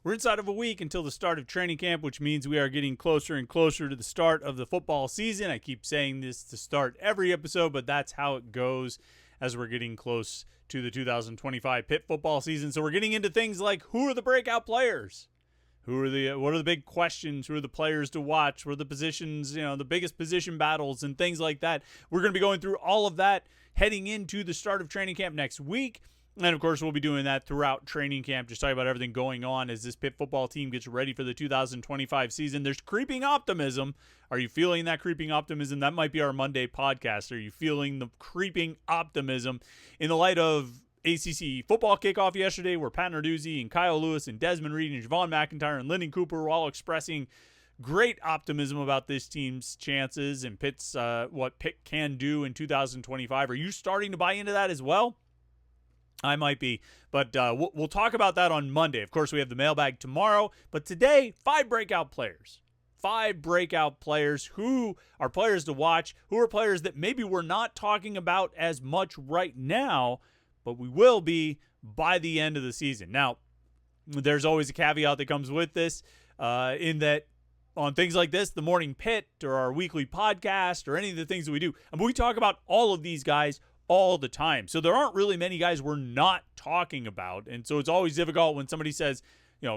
We're inside of a week until the start of training camp, which means we are getting closer and closer to the start of the football season. I keep saying this to start every episode, but that's how it goes as we're getting close to the 2025 Pitt football season. So we're getting into things like, who are the breakout players? What are the big questions? Who are the players to watch? What are the positions, the biggest position battles and things like that? We're going to be going through all of that heading into the start of training camp next week. And, of course, we'll be doing that throughout training camp, just talking about everything going on as this Pitt football team gets ready for the 2025 season. There's creeping optimism. Are you feeling that creeping optimism? That might be our Monday podcast. Are you feeling the creeping optimism in the light of ACC football kickoff yesterday, where Pat Narduzzi and Kyle Lewis and Desmond Reid and Javon McIntyre and Lyndon Cooper were all expressing great optimism about this team's chances and Pitt's what Pitt can do in 2025. Are you starting to buy into that as well? I might be, but we'll talk about that on Monday. Of course, we have the mailbag tomorrow, but today, 5 breakout players. 5 breakout players who are players to watch, who are players that maybe we're not talking about as much right now, but we will be by the end of the season. Now, there's always a caveat that comes with this, in that on things like this, the Morning Pitt or our weekly podcast or any of the things that we do, and we talk about all of these guys all the time. So there aren't really many guys we're not talking about. And so it's always difficult when somebody says,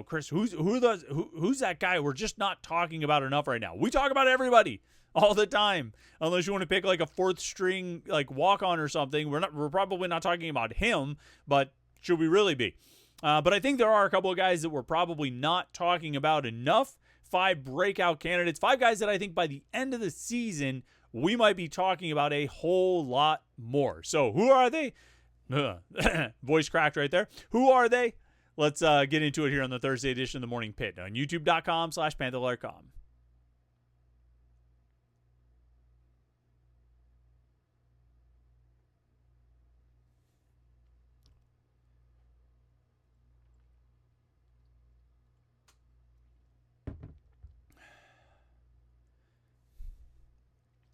Chris, who's that guy we're just not talking about enough right now? We talk about everybody all the time. Unless you want to pick like a 4th string, like walk-on or something. We're probably not talking about him, but should we really be? But I think there are a couple of guys that we're probably not talking about enough. 5 breakout candidates, 5 guys that I think by the end of the season, we might be talking about a whole lot more. So who are they? Voice cracked right there. Who are they? Let's get into it here on the Thursday edition of the Morning Pitt on youtube.com/Panther-Lair.com.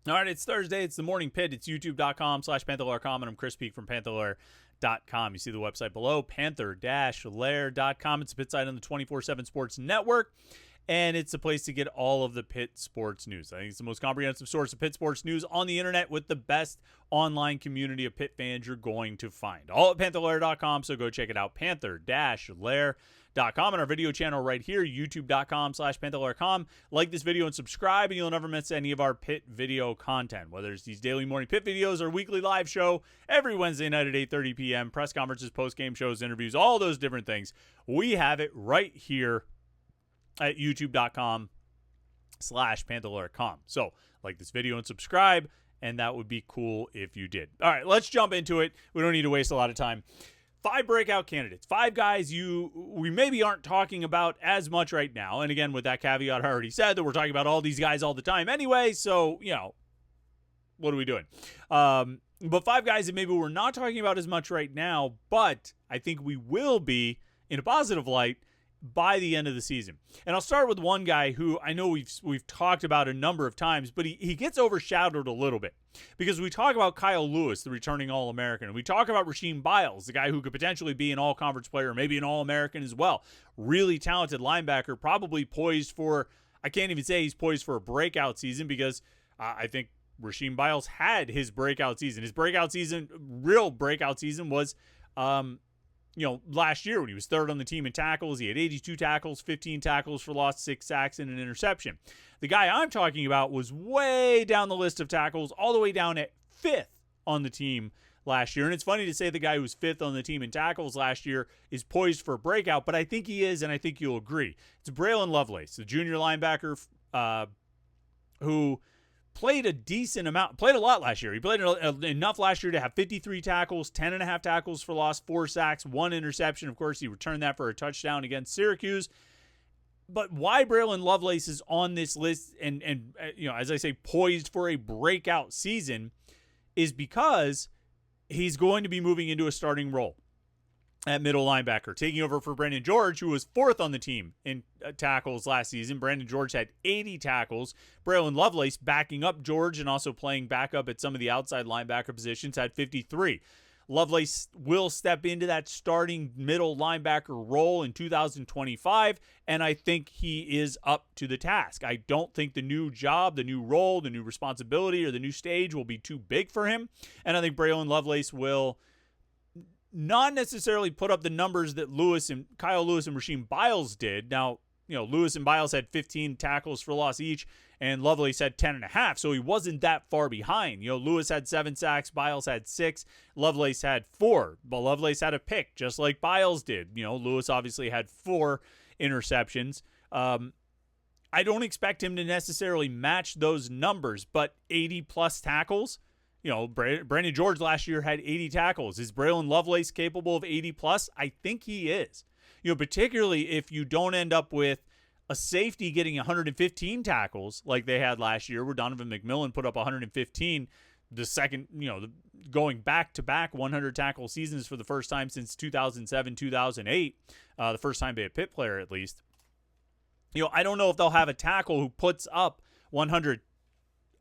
All right, it's Thursday. It's the Morning Pitt. It's youtube.com/Panther-Lair.com, and I'm Chris Peak from Panther-Lair.com. You see the website below, Panther-Lair.com. It's a Pitt site on the 24/7 Sports Network, and it's a place to get all of the Pitt sports news. I think it's the most comprehensive source of Pitt sports news on the internet with the best online community of Pitt fans you're going to find. All at Panther-Lair.com, so go check it out, Panther-Lair.com, and our video channel right here, youtube.com/Panther-Lair.com. Like this video and subscribe, and you'll never miss any of our Pitt video content, whether it's these daily Morning Pitt videos or weekly live show every Wednesday night at 8:30 p.m., press conferences, post-game shows, interviews, all those different things. We have it right here at youtube.com/Panther-Lair.com. So like this video and subscribe, and that would be cool if you did. All right, let's jump into it. We don't need to waste a lot of time. 5 breakout candidates, 5 guys we maybe aren't talking about as much right now. And again, with that caveat, I already said that we're talking about all these guys all the time anyway. So, what are we doing? But 5 guys that maybe we're not talking about as much right now, but I think we will be in a positive light by the end of the season. And I'll start with one guy who I know we've talked about a number of times, but he gets overshadowed a little bit because we talk about Kyle Lewis, the returning All-American, and we talk about Rasheem Biles, the guy who could potentially be an All-Conference player, maybe an All-American as well. Really talented linebacker, probably poised for, I can't even say he's poised for a breakout season because I think Rasheem Biles had his breakout season. His real breakout season was last year when he was 3rd on the team in tackles. He had 82 tackles, 15 tackles for loss, 6 sacks, and an interception. The guy I'm talking about was way down the list of tackles, all the way down at 5th on the team last year. And it's funny to say the guy who was 5th on the team in tackles last year is poised for a breakout, but I think he is, and I think you'll agree. It's Braylon Lovelace, the junior linebacker who played a lot last year. He played enough last year to have 53 tackles, 10.5 tackles for loss, 4 sacks, 1 interception. Of course, he returned that for a touchdown against Syracuse. But why Braylon Lovelace is on this list and as I say, poised for a breakout season is because he's going to be moving into a starting role at middle linebacker, taking over for Brandon George, who was 4th on the team in tackles last season. Brandon George had 80 tackles. Braylon Lovelace, backing up George and also playing backup at some of the outside linebacker positions, had 53. Lovelace will step into that starting middle linebacker role in 2025, and I think he is up to the task. I don't think the new job, the new role, the new responsibility, or the new stage will be too big for him, and I think Braylon Lovelace will not necessarily put up the numbers that Kyle Lewis and Rasheem Biles did. Now, Lewis and Biles had 15 tackles for loss each, and Lovelace had 10.5, so he wasn't that far behind. Lewis had 7 sacks, Biles had 6, Lovelace had 4, but Lovelace had a pick, just like Biles did. Lewis obviously had 4 interceptions. I don't expect him to necessarily match those numbers, but 80-plus tackles, Brandon George last year had 80 tackles. Is Braylon Lovelace capable of 80-plus? I think he is. Particularly if you don't end up with a safety getting 115 tackles like they had last year, where Donovan McMillan put up 115, the second, going back-to-back 100 tackle seasons for the first time since 2007, 2008, the first time by a Pitt player at least. I don't know if they'll have a tackle who puts up 100.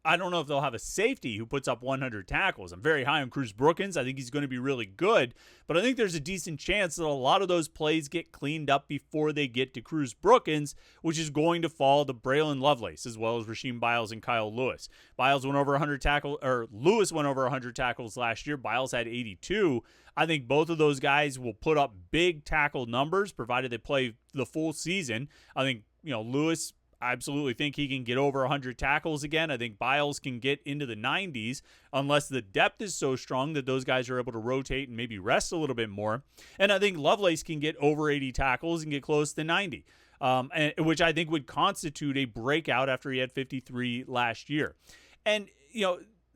I don't know if they'll have a safety who puts up 100 tackles. I'm very high on Cruz Brookins. I think he's going to be really good, but I think there's a decent chance that a lot of those plays get cleaned up before they get to Cruz Brookins, which is going to fall to Braylon Lovelace as well as Rasheem Biles and Kyle Lewis. Biles went over 100 tackles, or Lewis went over 100 tackles last year. Biles had 82. I think both of those guys will put up big tackle numbers provided they play the full season. I think, Lewis, I absolutely think he can get over 100 tackles again. I think Biles can get into the 90s unless the depth is so strong that those guys are able to rotate and maybe rest a little bit more. And I think Lovelace can get over 80 tackles and get close to 90, which I think would constitute a breakout after he had 53 last year. And,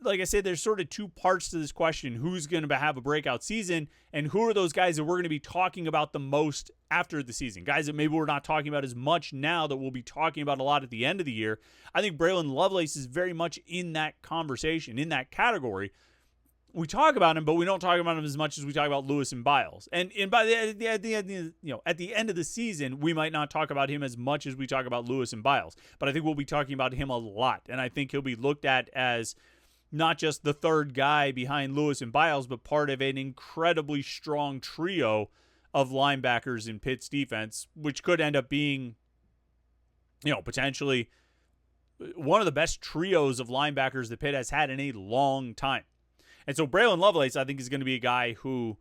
like I said, there's sort of two parts to this question. Who's going to have a breakout season, and who are those guys that we're going to be talking about the most after the season? Guys that maybe we're not talking about as much now that we'll be talking about a lot at the end of the year. I think Braylon Lovelace is very much in that conversation, in that category. We talk about him, but we don't talk about him as much as we talk about Lewis and Biles. And by at the end of the season, we might not talk about him as much as we talk about Lewis and Biles. But I think we'll be talking about him a lot, and I think he'll be looked at as not just the third guy behind Lewis and Biles, but part of an incredibly strong trio of linebackers in Pitt's defense, which could end up being, potentially one of the best trios of linebackers that Pitt has had in a long time. And so Braylon Lovelace, I think, is going to be a guy who,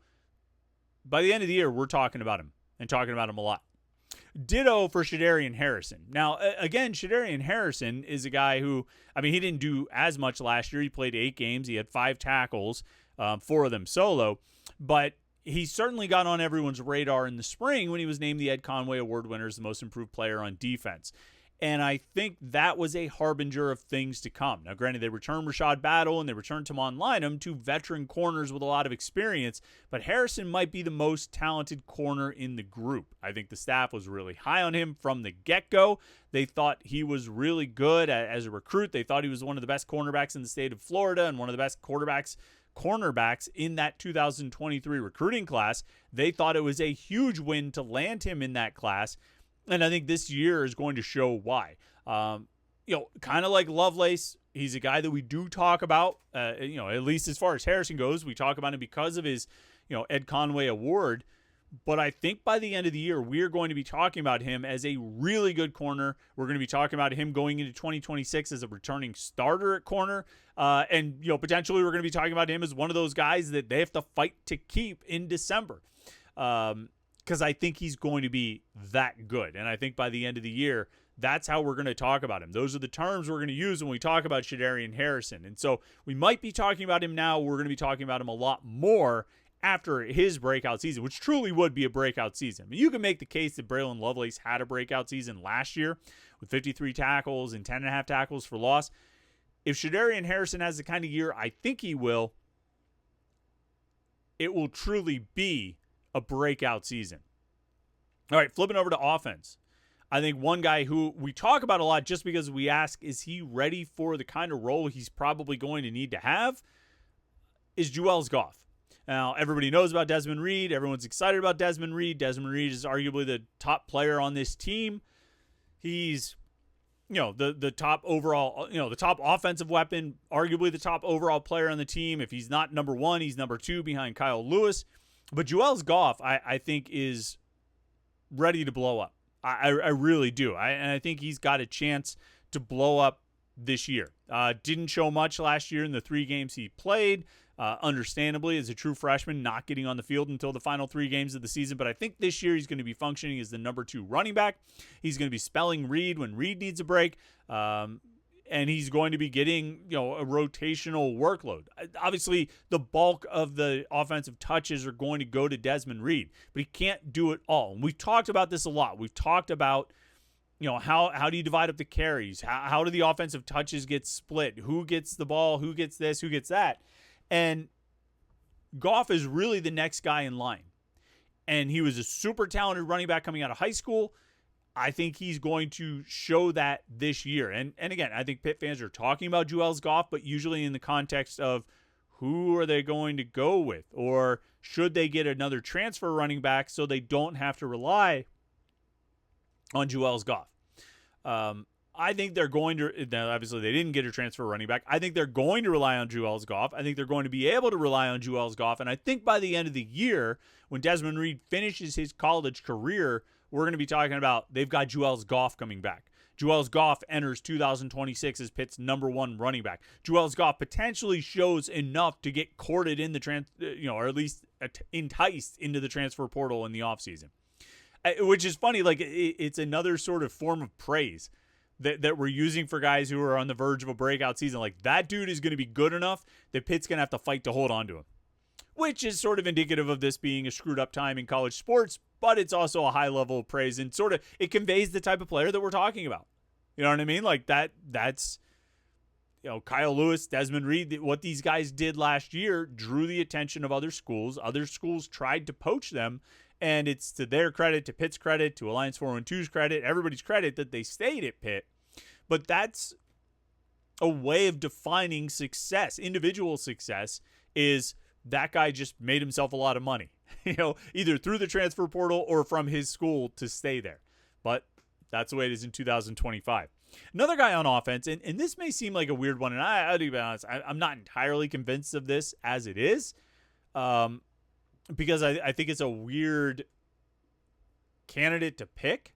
by the end of the year, we're talking about him and talking about him a lot. Ditto for Shadarian Harrison. Now, again, Shadarian Harrison is a guy who, he didn't do as much last year. He played 8 games. He had 5 tackles, 4 of them solo. But he certainly got on everyone's radar in the spring when he was named the Ed Conway Award winner as the most improved player on defense. And I think that was a harbinger of things to come. Now, granted, they returned Rashad Battle and they returned Tamon Lynham, 2 veteran corners with a lot of experience, but Harrison might be the most talented corner in the group. I think the staff was really high on him from the get-go. They thought he was really good as a recruit. They thought he was one of the best cornerbacks in the state of Florida and one of the best cornerbacks in that 2023 recruiting class. They thought it was a huge win to land him in that class. And I think this year is going to show why. Kind of like Lovelace, he's a guy that we do talk about, at least as far as Harrison goes. We talk about him because of his, Ed Conway Award. But I think by the end of the year, we're going to be talking about him as a really good corner. We're going to be talking about him going into 2026 as a returning starter at corner. And potentially we're going to be talking about him as one of those guys that they have to fight to keep in December. Because I think he's going to be that good. And I think by the end of the year, that's how we're going to talk about him. Those are the terms we're going to use when we talk about Shadarian Harrison. And so we might be talking about him now. We're going to be talking about him a lot more after his breakout season, which truly would be a breakout season. You can make the case that Braylon Lovelace had a breakout season last year with 53 tackles and 10.5 tackles for loss. If Shadarian Harrison has the kind of year I think he will, it will truly be a breakout season. All right, flipping over to offense. I think one guy who we talk about a lot just because we ask, is he ready for the kind of role he's probably going to need to have, is Juelz Goff. Now, everybody knows about Desmond Reid. Everyone's excited about Desmond Reid. Desmond Reid is arguably the top player on this team. He's, the top overall, the top offensive weapon, arguably the top overall player on the team. If he's not number one, he's number two behind Kyle Lewis. But Joel Goff, I think, is ready to blow up. I really do. And I think he's got a chance to blow up this year. Didn't show much last year in the 3 games he played. Understandably, as a true freshman, not getting on the field until the final 3 games of the season. But I think this year he's going to be functioning as the number 2 running back. He's going to be spelling Reid when Reid needs a break. And he's going to be getting, a rotational workload. Obviously, the bulk of the offensive touches are going to go to Desmond Reid, but he can't do it all. And we've talked about this a lot. We've talked about, how do you divide up the carries? How do the offensive touches get split? Who gets the ball? Who gets this? Who gets that? And Goff is really the next guy in line. And he was a super talented running back coming out of high school. I think he's going to show that this year. And again, I think Pitt fans are talking about Joel Goff, but usually in the context of who are they going to go with? Or should they get another transfer running back so they don't have to rely on Joel Goff? I think they're going to, obviously they didn't get a transfer running back. I think they're going to rely on Joel Goff. I think they're going to be able to rely on Joel Goff. And I think by the end of the year, when Desmond Reid finishes his college career, we're going to be talking about they've got Joel Goff coming back. Joel Goff enters 2026 as Pitt's number 1 running back. Joel Goff potentially shows enough to get courted in the or at least enticed into the transfer portal in the offseason. Which is funny, like it's another sort of form of praise that we're using for guys who are on the verge of a breakout season. Like, that dude is going to be good enough that Pitt's going to have to fight to hold on to him, which is sort of indicative of this being a screwed up time in college sports, but it's also a high level of praise and sort of it conveys the type of player that we're talking about. You know what I mean? Like that's Kyle Lewis, Desmond Reid, what these guys did last year drew the attention of other schools. Other schools tried to poach them, and it's to their credit, to Pitt's credit, to Alliance 412's credit, everybody's credit that they stayed at Pitt. But that's a way of defining success. Individual success is that guy just made himself a lot of money, either through the transfer portal or from his school to stay there. But that's the way it is in 2025. Another guy on offense, and this may seem like a weird one, and I'll be honest, I'm not entirely convinced of this as it is, because I think it's a weird candidate to pick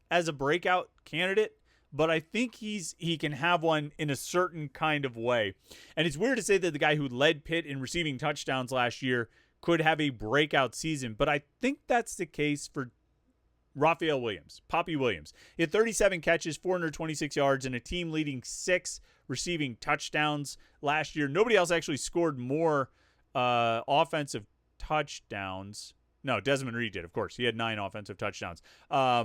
as a breakout candidate, but I think he can have one in a certain kind of way. And it's weird to say that the guy who led Pitt in receiving touchdowns last year could have a breakout season, but I think that's the case for Raphael Williams, Poppy Williams. He had 37 catches, 426 yards, and a team-leading 6 receiving touchdowns last year. Nobody else actually scored more offensive touchdowns. No, Desmond Reid did, of course. He had 9 offensive touchdowns. I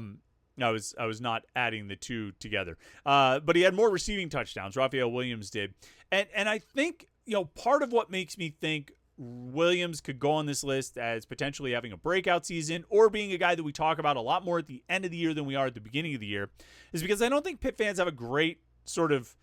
was not adding the 2 together. But he had more receiving touchdowns. Raphael Williams did. And I think, part of what makes me think Williams could go on this list as potentially having a breakout season or being a guy that we talk about a lot more at the end of the year than we are at the beginning of the year is because I don't think Pitt fans have a great sort of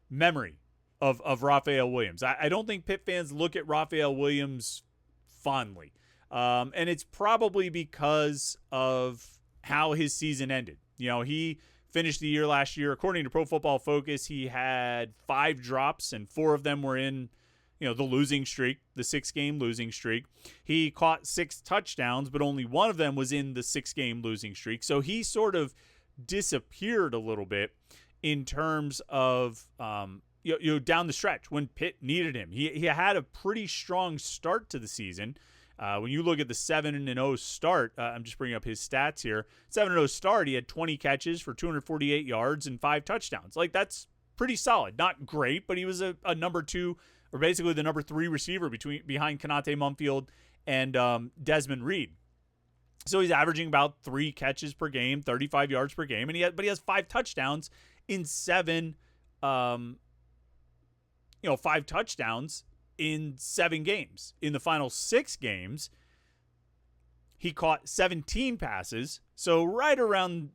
memory of Raphael Williams. I don't think Pitt fans look at Raphael Williams fondly. And it's probably because of how his season ended. He finished the year last year, according to Pro Football Focus, he had 5 drops and 4 of them were in the losing streak, the 6-game losing streak. He caught 6 touchdowns, but only one of them was in the 6-game losing streak. So he sort of disappeared a little bit in terms of, down the stretch when Pitt needed him. He had a pretty strong start to the season. When you look at the 7-0 start, I'm just bringing up his stats here. 7-0 start, he had 20 catches for 248 yards and 5 touchdowns. Like, that's pretty solid. Not great, but he was a number 2, or basically the number 3 receiver behind Konate Mumfield and Desmond Reid. So he's averaging about 3 catches per game, 35 yards per game, but he has 5 touchdowns in 7 5 touchdowns in 7 games. In the final 6 games, he caught 17 passes, so right around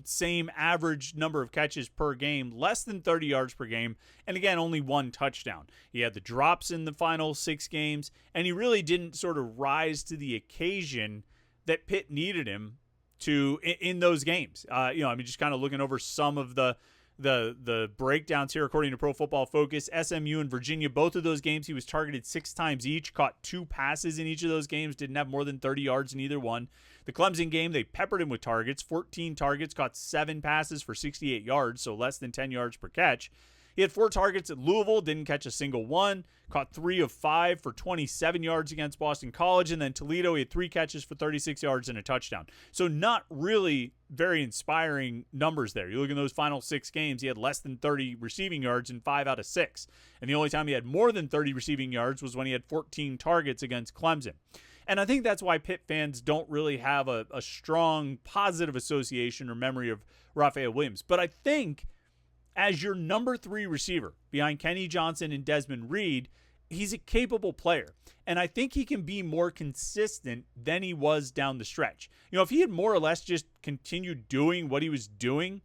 same average number of catches per game, less than 30 yards per game, and again, only 1 touchdown. He had the drops in the final 6 games, and he really didn't sort of rise to the occasion that Pitt needed him to in those games. Just kind of looking over some of the the breakdowns here according to Pro Football Focus. SMU and Virginia, both of those games, he was targeted 6 times each, caught 2 passes in each of those games, didn't have more than 30 yards in either one. The Clemson game, they peppered him with targets, 14 targets, caught 7 passes for 68 yards, so less than 10 yards per catch. He had 4 targets at Louisville, didn't catch a single one, caught 3 of 5 for 27 yards against Boston College, and then Toledo, he had 3 catches for 36 yards and a touchdown. So not really very inspiring numbers there. You look at those final 6 games, he had less than 30 receiving yards in 5 out of 6. And the only time he had more than 30 receiving yards was when he had 14 targets against Clemson. And I think that's why Pitt fans don't really have a strong positive association or memory of Raphael Williams. But I think as your number 3 receiver behind Kenny Johnson and Desmond Reid, he's a capable player. And I think he can be more consistent than he was down the stretch. You know, if he had more or less just continued doing what he was doing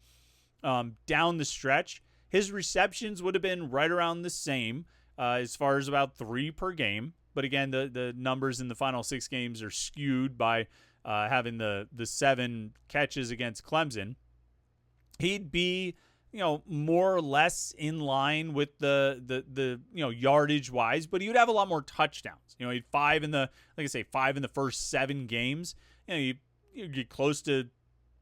down the stretch, his receptions would have been right around the same as far as about 3 per game. But again, the numbers in the final 6 games are skewed by having the 7 catches against Clemson. He'd be, you know, more or less in line with the you know, yardage wise, but he would have a lot more touchdowns. You know, he had 5 in the, like I say, 5 in the first 7 games. You know, you get close to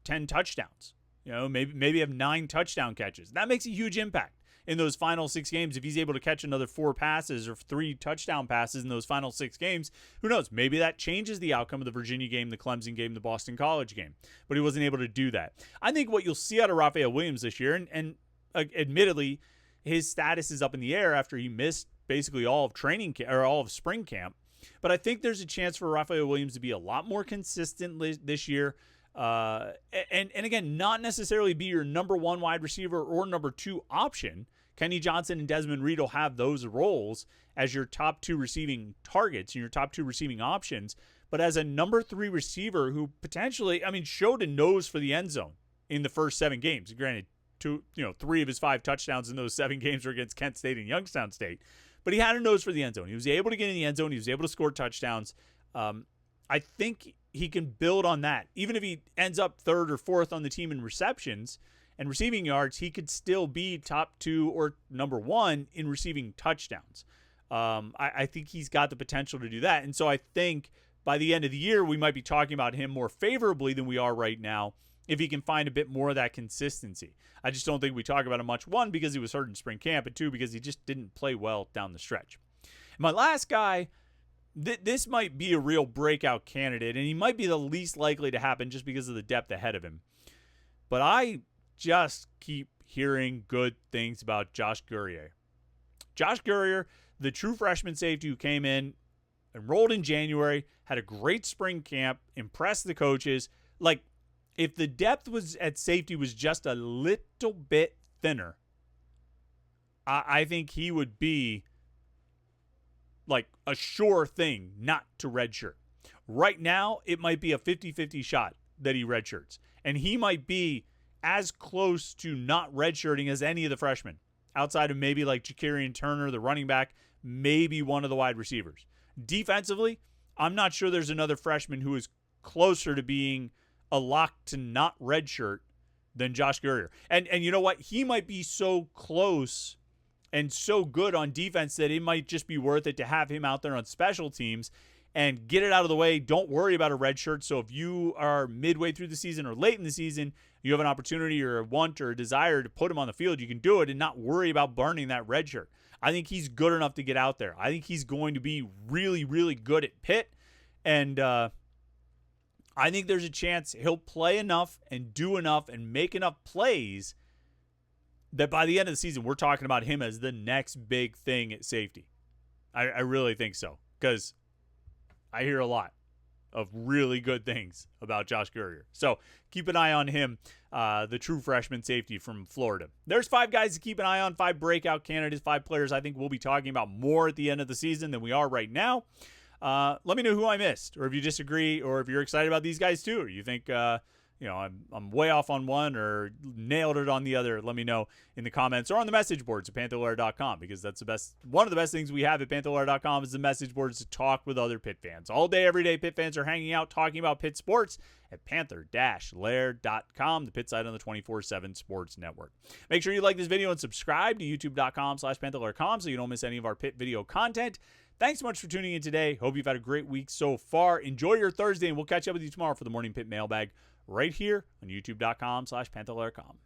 10 touchdowns. You know, maybe have 9 touchdown catches. That makes a huge impact in those final 6 games. If he's able to catch another 4 passes or 3 touchdown passes in those final 6 games, who knows? Maybe that changes the outcome of the Virginia game, the Clemson game, the Boston College game. But he wasn't able to do that. I think what you'll see out of Raphael Williams this year, and admittedly, his status is up in the air after he missed basically all of training or all of spring camp. But I think there's a chance for Raphael Williams to be a lot more consistent this year. And again, not necessarily be your number 1 wide receiver or number 2 option. Kenny Johnson and Desmond Reid will have those roles as your top 2 receiving targets and your top 2 receiving options. But as a number 3 receiver who potentially, I mean, showed a nose for the end zone in the first 7 games. Granted, 3 of his 5 touchdowns in those 7 games were against Kent State and Youngstown State. But he had a nose for the end zone. He was able to get in the end zone. He was able to score touchdowns. I think he can build on that. Even if he ends up 3rd or 4th on the team in receptions and receiving yards, he could still be top 2 or number 1 in receiving touchdowns. I think he's got the potential to do that. And so I think by the end of the year, we might be talking about him more favorably than we are right now if he can find a bit more of that consistency. I just don't think we talk about him much, 1, because he was hurt in spring camp, and 2, because he just didn't play well down the stretch. My last guy, this might be a real breakout candidate, and he might be the least likely to happen just because of the depth ahead of him. But I just keep hearing good things about Josh Gurrier. Josh Gurrier, the true freshman safety who came in, enrolled in January, had a great spring camp, impressed the coaches. Like, if the depth was at safety was just a little bit thinner, I think he would be like a sure thing not to redshirt. Right now, it might be a 50-50 shot that he redshirts. And he might be as close to not redshirting as any of the freshmen, outside of maybe like Ja'Karian Turner, the running back, maybe one of the wide receivers. Defensively, I'm not sure there's another freshman who is closer to being a lock to not redshirt than Josh Gurrier. And you know what? He might be so close and so good on defense that it might just be worth it to have him out there on special teams and get it out of the way. Don't worry about a red shirt. So if you are midway through the season or late in the season, you have an opportunity or a want or a desire to put him on the field, you can do it and not worry about burning that red shirt. I think he's good enough to get out there. I think he's going to be really, really good at Pitt. And I think there's a chance he'll play enough and do enough and make enough plays that by the end of the season, we're talking about him as the next big thing at safety. I really think so, because I hear a lot of really good things about Josh Gurrier. So keep an eye on him, the true freshman safety from Florida. There's 5 guys to keep an eye on, 5 breakout candidates, 5 players I think we'll be talking about more at the end of the season than we are right now. Let me know who I missed, or if you disagree, or if you're excited about these guys too, or you think I'm way off on one or nailed it on the other, let me know in the comments or on the message boards at Panther-Lair.com, because that's one of the best things we have at Panther-Lair.com is the message boards to talk with other Pitt fans. All day, every day, Pitt fans are hanging out talking about Pitt sports at Panther-Lair.com, the Pitt site on the 24/7 Sports Network. Make sure you like this video and subscribe to YouTube.com/Panther-Lair.com so you don't miss any of our Pitt video content. Thanks so much for tuning in today. Hope you've had a great week so far. Enjoy your Thursday, and we'll catch up with you tomorrow for the Morning Pitt mailbag right here on YouTube.com/Panther-Lair.com.